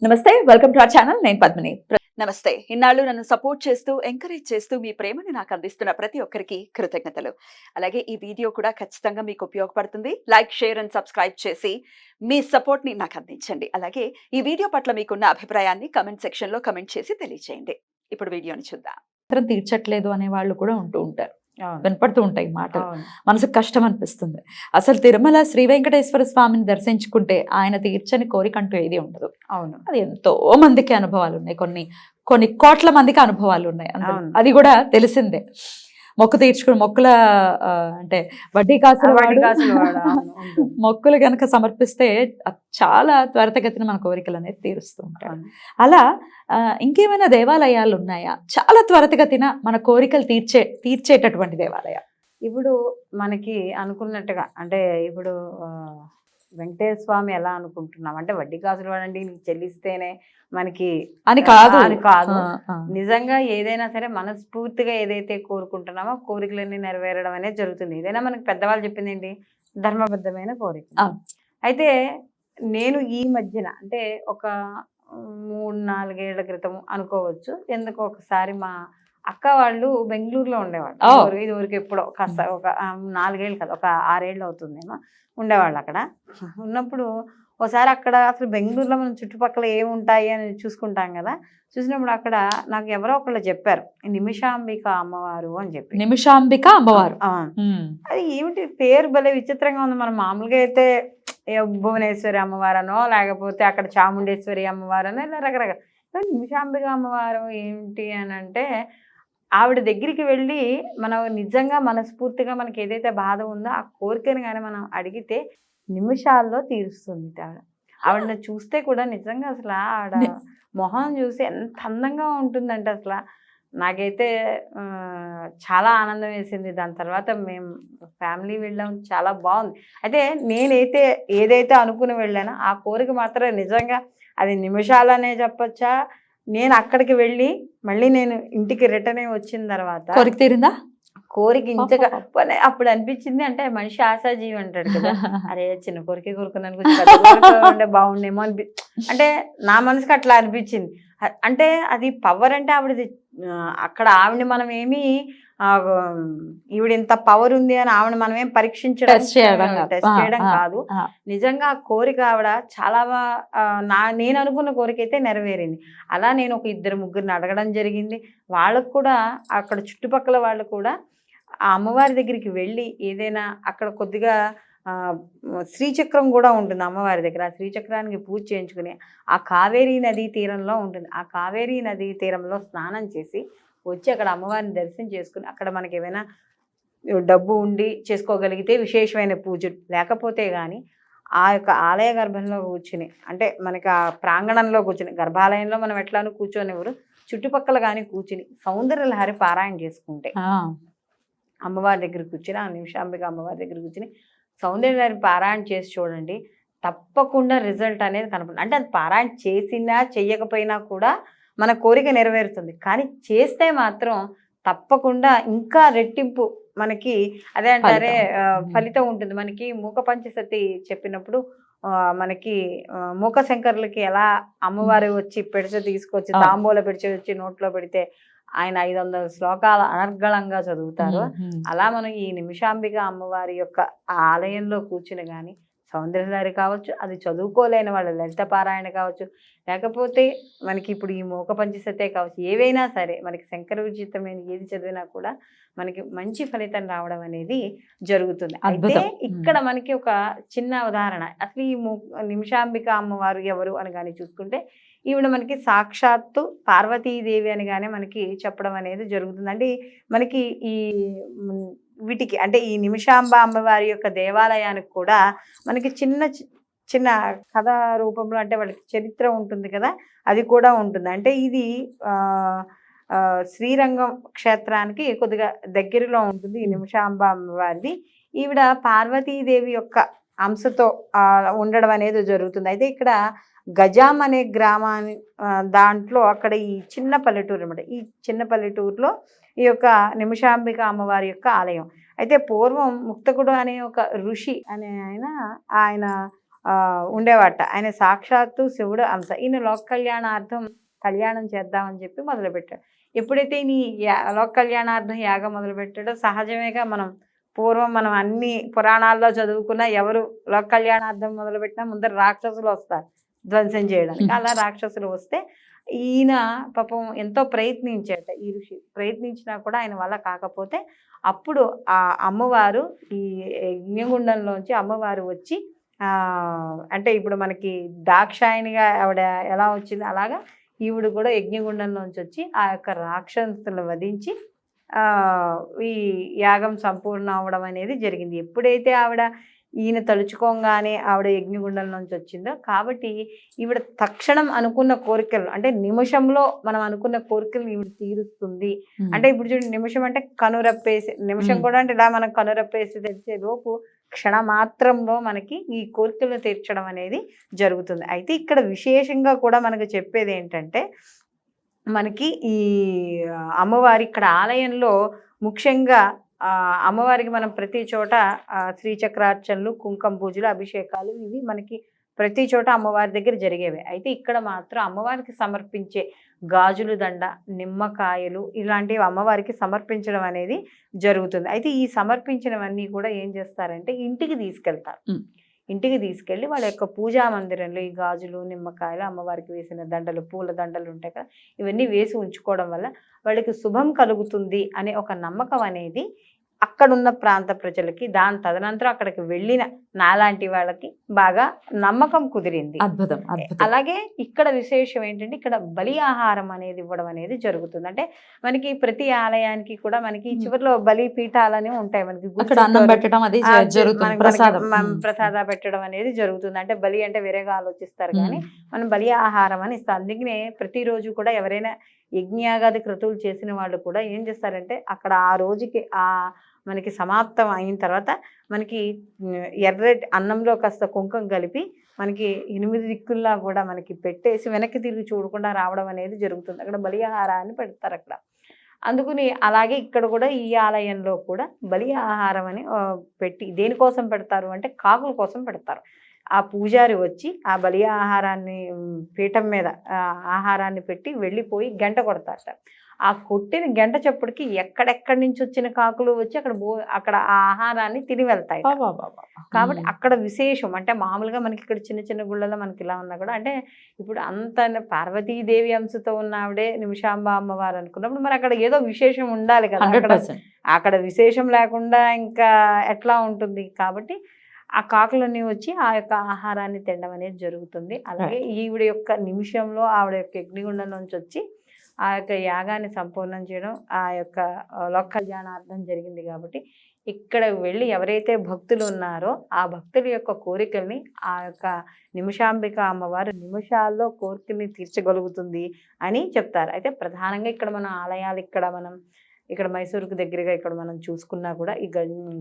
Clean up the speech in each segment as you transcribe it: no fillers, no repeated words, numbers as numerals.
నమస్తే, welcome to our channel. నేను పద్మిని. నమస్తే. ఇన్నాళ్ళు నన్ను సపోర్ట్ చేస్తూ, ఎంకరేజ్ చేస్తూ మీ ప్రేమని నాకు అందిస్తున్న ప్రతి ఒక్కరికి కృతజ్ఞతలు. అలాగే ఈ వీడియో కూడా ఖచ్చితంగా మీకు ఉపయోగపడుతుంది. లైక్, షేర్ అండ్ సబ్స్క్రైబ్ చేసి మీ సపోర్ట్‌ని నాకు అందించండి. అలాగే ఈ వీడియో పట్ల మీకున్న అభిప్రాయాన్ని కామెంట్ సెక్షన్‌లో కామెంట్ చేసి తెలియజేయండి. ఇప్పుడు వీడియోని చూద్దాం. మాత్రం తీర్చట్లేదు అనే వాళ్ళు కూడా ఉంటూ ఉంటారు. అవును. వినపడుతూ ఉంటాయి మాటలు. అవును. మనసుకు కష్టం అనిపిస్తుంది. అసలు తిరుమల శ్రీ వెంకటేశ్వర స్వామిని దర్శించుకుంటే ఆయన తీర్చని కోరిక అంటూ ఏది ఉండదు. అవును. అది ఎంతో మందికి అనుభవాలు ఉన్నాయి. కొన్ని కోట్ల మందికి అనుభవాలు ఉన్నాయి అందులో. అవును. అది కూడా తెలిసిందే. మొక్కు తీర్చుకుని మొక్కుల అంటే వడ్డీ కాసుల వడ్డీ వాడు కాసుల వాడు, అవును, ఉంటుంది. మొక్కులు గనక సమర్పిస్తే చాలా త్వరితగతిన మన కోరికలు అనేది తీరుస్తూ ఉంటాడు. అవును. అలా ఇంకేమైనా దేవాలయాలు ఉన్నాయా చాలా త్వరితగతిన మన కోరికలు తీర్చేటటువంటి దేవాలయాలు? ఇప్పుడు మనకి అనుకున్నట్టుగా అంటే ఇప్పుడు వెంకటేశ్వర స్వామి ఎలా అనుకుంటున్నాం అంటే వడ్డీ కాసులు వాడండి నీకు చెల్లిస్తేనే మనకి అని కాదు. అని కాదు. ఆ. నిజంగా ఏదైనా సరే మనస్ఫూర్తిగా ఏదైతే కోరుకుంటున్నామో కోరికలన్నీ నెరవేరడం అనేది జరుగుతుంది. ఏదైనా మనకి పెద్దవాళ్ళు చెప్పింది ఏంటి, ధర్మబద్ధమైన కోరిక. అవును. అయితే నేను ఈ మధ్యన అంటే ఒక 3-4 ఏళ్ల క్రితం అనుకోవచ్చు, ఎందుకు ఒకసారి మా అక్క వాళ్ళు బెంగళూరులో ఉండేవాళ్ళు. ఇదివరకు ఎప్పుడో కాస్త ఒక 4 ఏళ్ళు కాదు, ఒక 6 ఏళ్ళు అవుతుందేమో ఉండేవాళ్ళు అక్కడ. ఉన్నప్పుడు ఒకసారి అక్కడ అసలు బెంగళూరులో మనం చుట్టుపక్కల ఏముంటాయి అని చూసుకుంటాం కదా. చూసినప్పుడు అక్కడ నాకు ఎవరో ఒకళ్ళు చెప్పారు, నిమిషాంబిక అమ్మవారు అని చెప్పి. నిమిషాంబిక అమ్మవారు. అది ఏమిటి పేరు భలే విచిత్రంగా ఉంది. మనం మామూలుగా అయితే భువనేశ్వరి అమ్మవారనో లేకపోతే అక్కడ చాముండేశ్వరి అమ్మవారనో ఇలా రకరకాల. నిమిషాంబిక అమ్మవారు ఏంటి అని అంటే ఆవిడ దగ్గరికి వెళ్ళి మనం నిజంగా మనస్ఫూర్తిగా మనకి ఏదైతే బాధ ఉందో ఆ కోరికను కానీ మనం అడిగితే నిమిషాల్లో తీరుస్తుంది ఆవిడ. ఆవిడని చూస్తే కూడా నిజంగా అసలు ఆవిడ మొహం చూసి ఎంత అందంగా ఉంటుందంటే అసలు నాకైతే చాలా ఆనందం వేసింది. దాని తర్వాత మేము ఫ్యామిలీ వెళ్ళాం, చాలా బాగుంది. అయితే నేనైతే ఏదైతే అనుకుని వెళ్ళానో ఆ కోరిక మాత్రం నిజంగా అది నిమిషాలనే చెప్పచ్చా. నేను అక్కడికి వెళ్ళి మళ్ళీ నేను ఇంటికి రిటర్న్ అయ్యి వచ్చిన తర్వాత కోరిక తీరిందా? కోరిక ఇంచగా అప్పుడు అనిపించింది, అంటే మనిషి ఆశాజీవి అంటాడు కదా, అరే చిన్న కోరిక కోరుకున్నాను ఉండే బాగుండేమో అంటే నా మనసుకి అట్లా అనిపించింది. అంటే అది పవర్ అంటే ఆవిడది. అక్కడ ఆవిడని మనం ఏమి ఈవిడ ఇంత పవర్ ఉంది అని ఆవిడ మనం ఏం పరీక్షించడం టెస్ట్ చేయడం కాదు. నిజంగా ఆ కోరిక ఆవిడ చాలా నేను అనుకున్న కోరిక అయితే నెరవేరింది. అలా నేను ఒక 2-3 అడగడం జరిగింది. వాళ్ళకు కూడా అక్కడ చుట్టుపక్కల వాళ్ళు కూడా ఆ అమ్మవారి దగ్గరికి వెళ్ళి ఏదైనా అక్కడ కొద్దిగా శ్రీచక్రం కూడా ఉంటుంది అమ్మవారి దగ్గర. ఆ శ్రీచక్రానికి పూజ చేయించుకుని ఆ కావేరీ నదీ తీరంలో ఉంటుంది. ఆ కావేరీ నదీ తీరంలో స్నానం చేసి వచ్చి అక్కడ అమ్మవారిని దర్శనం చేసుకుని అక్కడ మనకి ఏమైనా డబ్బు ఉండి చేసుకోగలిగితే విశేషమైన పూజలు, లేకపోతే కానీ ఆ యొక్క ఆలయ గర్భంలో కూర్చుని అంటే మనకి ఆ ప్రాంగణంలో కూర్చుని, గర్భాలయంలో మనం ఎట్లానూ కూర్చొనివ్వరు, చుట్టుపక్కల కానీ కూర్చుని సౌందర్యలహరి పారాయణ చేసుకుంటే అమ్మవారి దగ్గర కూర్చుని, ఆ నిమిషాంబిక అమ్మవారి దగ్గర కూర్చుని సౌందర్యలహరి పారాయణ చేసి చూడండి, తప్పకుండా రిజల్ట్ అనేది కనపడుతుంది. అంటే అది పారాయణ చేసినా చెయ్యకపోయినా కూడా మన కోరిక నెరవేరుతుంది. కానీ చేస్తే మాత్రం తప్పకుండా ఇంకా రెట్టింపు మనకి అదే అంటారే ఫలితం ఉంటుంది. మనకి మూక పంచసతి చెప్పినప్పుడు మనకి మూక శంకరులకి ఎలా అమ్మవారి వచ్చి పెడిచ తీసుకొచ్చి తాంబూల పెడిచ వచ్చి నోట్లో పెడితే ఆయన 500 శ్లోకాలు అనర్గళంగా చదువుతారు. అలా మనం ఈ నిమిషాంబిక అమ్మవారి యొక్క ఆలయంలో కూర్చుని కానీ సౌందర్యలహరి కావచ్చు, అది చదువుకోలేని వాళ్ళ లలిత పారాయణ కావచ్చు, లేకపోతే మనకి ఇప్పుడు ఈ మూక పంచసతే కావచ్చు, ఏవైనా సరే మనకి శంకర విచితమైన ఏది చదివినా కూడా మనకి మంచి ఫలితం రావడం అనేది జరుగుతుంది. అయితే ఇక్కడ మనకి ఒక చిన్న ఉదాహరణ, అసలు ఈ నిమిషాంబిక అమ్మవారు ఎవరు అని కానీ చూసుకుంటే ఈవిడ మనకి సాక్షాత్తు పార్వతీదేవి అని కానీ మనకి చెప్పడం అనేది జరుగుతుంది. అంటే మనకి ఈ వీటికి అంటే ఈ నిమిషాంబ అమ్మవారి యొక్క దేవాలయానికి కూడా మనకి చిన్న చిన్న కథ రూపంలో అంటే వాళ్ళకి చరిత్ర ఉంటుంది కదా, అది కూడా ఉంటుంది. అంటే ఇది శ్రీరంగం క్షేత్రానికి కొద్దిగా దగ్గరలో ఉంటుంది ఈ నిమిషాంబ అమ్మవారిది. ఈవిడ పార్వతీదేవి యొక్క అంశతో ఉండడం అనేది జరుగుతుంది. అయితే ఇక్కడ గజాం అనే గ్రామాన్ని దాంట్లో అక్కడ ఈ చిన్న పల్లెటూరు అనమాట. ఈ చిన్న పల్లెటూరులో ఈ యొక్క నిమిషాంబిక అమ్మవారి యొక్క ఆలయం. అయితే పూర్వం ముక్తకుడు అనే ఒక ఋషి అనే ఆయన ఉండేవాట. ఆయన సాక్షాత్తు శివుడు అంశ. ఈయన లోక కళ్యాణార్థం కళ్యాణం చేద్దామని చెప్పి మొదలుపెట్టాడు. ఎప్పుడైతే ఈయన లోక కళ్యాణార్థం యాగం మొదలుపెట్టాడో సహజమేగా, పూర్వం మనం అన్ని పురాణాల్లో చదువుకున్న ఎవరు లోక కళ్యాణార్థం మొదలుపెట్టినా ముందర రాక్షసులు వస్తారు ధ్వంసం చేయడానికి. అలా రాక్షసులు వస్తే ఈయన పాపం ఎంతో ప్రయత్నించాట. ఈ ఋషి ప్రయత్నించినా కూడా ఆయన వల్ల కాకపోతే అప్పుడు ఆ అమ్మవారు ఈ యజ్ఞగుండంలోంచి అమ్మవారు వచ్చి అంటే ఇప్పుడు మనకి దాక్షాయణిగా ఆవిడ ఎలా వచ్చింది అలాగా ఈవిడ కూడా యజ్ఞగుండంలోంచి వచ్చి ఆ యొక్క రాక్షసులను వధించి ఈ యాగం సంపూర్ణ అవడం అనేది జరిగింది. ఎప్పుడైతే ఆవిడ ఈయన తలుచుకోగానే ఆవిడ యజ్ఞగుండం నుంచి వచ్చిందో కాబట్టి ఈవిడ తక్షణం అనుకున్న కోరికలు అంటే నిమిషంలో మనం అనుకున్న కోరికలు ఈవిడ తీరుస్తుంది. అంటే ఇప్పుడు చూడండి, నిమిషం అంటే కనురప్పేసి, నిమిషం కూడా అంటే ఇలా మనం కనురప్పేసి తెచ్చే లోపు క్షణమాత్రంలో మనకి ఈ కోరికలను తీర్చడం అనేది జరుగుతుంది. అయితే ఇక్కడ విశేషంగా కూడా మనకు చెప్పేది ఏంటంటే, మనకి ఈ అమ్మవారి ఇక్కడ ఆలయంలో ముఖ్యంగా అమ్మవారికి మనం ప్రతి చోట శ్రీచక్రార్చనలు, కుంకుమ పూజలు, అభిషేకాలు ఇవి మనకి ప్రతి చోట అమ్మవారి దగ్గర జరిగేవి. అయితే ఇక్కడ మాత్రం అమ్మవారికి సమర్పించే గాజులు దండ, నిమ్మకాయలు ఇలాంటివి అమ్మవారికి సమర్పించడం అనేది జరుగుతుంది. అయితే ఈ సమర్పించినవన్నీ కూడా ఏం చేస్తారంటే ఇంటికి తీసుకెళ్తారు. ఇంటికి తీసుకెళ్ళి వాళ్ళ యొక్క పూజా మందిరంలో ఈ గాజులు, నిమ్మకాయలు, అమ్మవారికి వేసిన దండలు, పూల దండలు ఉంటాయి కదా, ఇవన్నీ వేసి ఉంచుకోవడం వల్ల వాళ్ళకి శుభం కలుగుతుంది అనే ఒక నమ్మకం అనేది అక్కడున్న ప్రాంత ప్రజలకి, దాని తదనంతరం అక్కడికి వెళ్ళిన నాలాంటి వాళ్ళకి బాగా నమ్మకం కుదిరింది. అద్భుతం. అలాగే ఇక్కడ విశేషం ఏంటంటే, ఇక్కడ బలి ఆహారం అనేది ఇవ్వడం అనేది జరుగుతుంది. అంటే మనకి ప్రతి ఆలయానికి కూడా మనకి చివరిలో బలి పీఠాలని ఉంటాయి. మనకి ప్రసాద పెట్టడం అనేది జరుగుతుంది. అంటే బలి అంటే వేరేగా ఆలోచిస్తారు కానీ మనం బలి ఆహారం అని ఇస్తాం. అందుకనే ప్రతిరోజు కూడా ఎవరైనా యజ్ఞయాగాది క్రతువులు చేసిన వాళ్ళు కూడా ఏం చేస్తారంటే, అక్కడ ఆ రోజుకి మనకి సమాప్తం అయిన తర్వాత మనకి ఎర్రటి అన్నంలో కాస్త కుంకుమ కలిపి మనకి 8 దిక్కుల్లా కూడా మనకి పెట్టేసి వెనక్కి తిరిగి చూడకుండా రావడం అనేది జరుగుతుంది. అక్కడ బలి ఆహారాన్ని పెడతారు అక్కడ. అందుకని అలాగే ఇక్కడ కూడా ఈ ఆలయంలో కూడా బలి ఆహారం అని పెట్టి, దేనికోసం పెడతారు అంటే కాకుల కోసం పెడతారు. ఆ పూజారి వచ్చి ఆ బలి ఆహారాన్ని పీఠం మీద ఆహారాన్ని పెట్టి వెళ్ళిపోయి గంట కొడతారట. ఆ కొట్టిన గంట చప్పుడుకి ఎక్కడెక్కడి నుంచి వచ్చిన కాకులు వచ్చి అక్కడ ఆ ఆహారాన్ని తిని వెళ్తాయి. కాబట్టి అక్కడ విశేషం అంటే మామూలుగా మనకి ఇక్కడ చిన్న చిన్న గుళ్ళలో మనకి ఇలా ఉన్నా కూడా, అంటే ఇప్పుడు అంత పార్వతీదేవి అంశతో ఉన్న ఆవిడే నిమిషాంబ అమ్మవారు అనుకున్నప్పుడు మరి అక్కడ ఏదో విశేషం ఉండాలి కదా. అక్కడ విశేషం లేకుండా ఇంకా ఎట్లా ఉంటుంది. కాబట్టి ఆ కాకులన్నీ వచ్చి ఆ యొక్క ఆహారాన్ని తినడం అనేది జరుగుతుంది. అలాగే ఈవిడ యొక్క నిమిషంలో ఆవిడ యొక్క యజ్ఞగుండం నుంచి వచ్చి ఆ యొక్క యాగాన్ని సంపూర్ణం చేయడం, ఆ యొక్క లోక కళ్యాణార్థం జరిగింది. కాబట్టి ఇక్కడ వెళ్ళి ఎవరైతే భక్తులు ఉన్నారో ఆ భక్తుల యొక్క కోరికల్ని ఆ యొక్క నిమిషాంబిక అమ్మవారు నిమిషాల్లో కోరికల్ని తీర్చగలుగుతుంది అని చెప్తారు. అయితే ప్రధానంగా ఇక్కడ మన ఆలయాలు ఇక్కడ మైసూరుకు దగ్గరగా ఇక్కడ మనం చూసుకున్నా కూడా, ఈ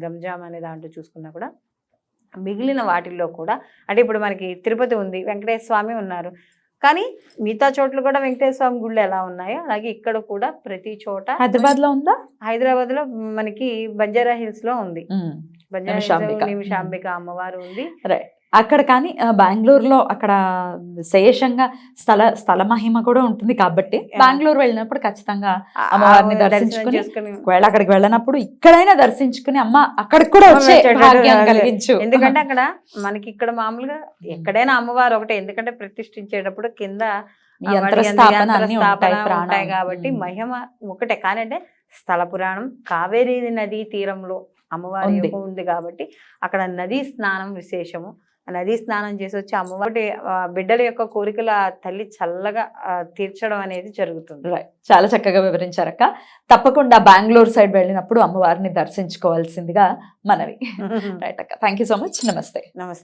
గంజాం అనే దాంట్లో చూసుకున్నా కూడా, మిగిలిన వాటిల్లో కూడా అంటే ఇప్పుడు మనకి తిరుపతి ఉంది, వెంకటేశ్వర స్వామి ఉన్నారు, కానీ మిగతా చోట్ల కూడా వెంకటేశ్వర స్వామి గుళ్ళు ఎలా ఉన్నాయో అలాగే ఇక్కడ కూడా ప్రతి చోట. హైదరాబాద్ లో ఉందా? హైదరాబాద్ లో మనకి బంజారా హిల్స్ లో ఉంది. నిమిషాంబిక అమ్మవారు ఉంది అక్కడ. కానీ బెంగళూరులో అక్కడ శేషంగా స్థల మహిమ కూడా ఉంటుంది కాబట్టి బెంగళూరు వెళ్ళినప్పుడు ఖచ్చితంగా అమ్మవారిని దర్శించుకుని, ఒకవేళ అక్కడికి వెళ్ళినప్పుడు ఇక్కడైనా దర్శించుకుని అమ్మ అక్కడికి కూడా వచ్చే భాగ్యం కలిగించు. ఎందుకంటే అక్కడ మనకి ఇక్కడ మామూలుగా ఎక్కడైనా అమ్మవారు ఒకటే, ఎందుకంటే ప్రతిష్ఠించేటప్పుడు కింద ఉంటాయి కాబట్టి మహిమ ఒకటే. కానీ అంటే స్థల పురాణం కావేరీ నదీ తీరంలో అమ్మవారి ఉంది కాబట్టి అక్కడ నదీ స్నానం విశేషము. నదీ స్నానం చేసి వచ్చి అమ్మవారి బిడ్డల యొక్క కోరికల తల్లి చల్లగా తీర్చడం అనేది జరుగుతుంది. చాలా చక్కగా వివరించారక్క. తప్పకుండా బెంగళూరు సైడ్ వెళ్ళినప్పుడు అమ్మవారిని దర్శించుకోవాల్సిందిగా మనవి. రైట్ అక్క, థ్యాంక్ యూ సో మచ్. నమస్తే. నమస్తే.